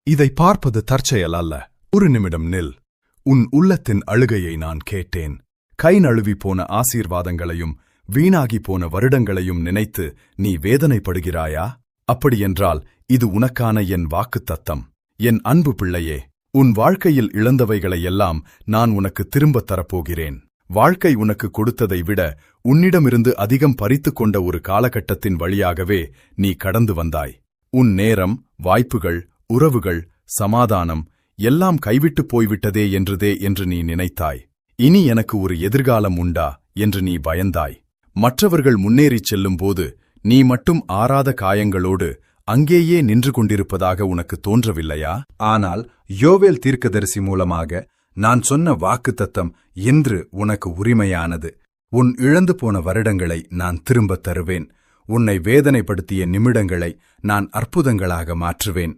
இதை பார்ப்பது தற்செயல் அல்ல. ஒரு நிமிடம் நில். உன் உள்ளத்தின் அழுகையை நான் கேட்டேன். கை நழுவி போன ஆசீர்வாதங்களையும் வீணாகி போன வருடங்களையும் நினைத்து நீ வேதனைப்படுகிறாயா? அப்படியென்றால் இது உனக்கான என் வாக்குத்தத்தம். என் அன்பு பிள்ளையே, உன் வாழ்க்கையில் இழந்தவைகளையெல்லாம் நான் உனக்கு திரும்பத் தரப்போகிறேன். வாழ்க்கை உனக்கு கொடுத்ததை விட உன்னிடமிருந்து அதிகம் பறித்துக் கொண்ட ஒரு காலகட்டத்தின் வழியாகவே நீ கடந்து வந்தாய். உன் நேரம், வாய்ப்புகள், உறவுகள், சமாதானம் எல்லாம் கைவிட்டுப் போய்விட்டதே என்று நீ நினைத்தாய். இனி எனக்கு ஒரு எதிர்காலம் உண்டா என்று நீ பயந்தாய். மற்றவர்கள் முன்னேறிச் செல்லும்போது நீ மட்டும் ஆறாத காயங்களோடு அங்கேயே நின்று கொண்டிருப்பதாக உனக்கு தோன்றவில்லையா? ஆனால் யோவேல் தீர்க்கதரிசி மூலமாக நான் சொன்ன வாக்குத்தத்தம் இன்று உனக்கு உரிமையானது. உன் இழந்து போன வருடங்களை நான் திரும்பத் தருவேன். உன்னை வேதனைப்படுத்திய நிமிடங்களை நான் அற்புதங்களாக மாற்றுவேன்.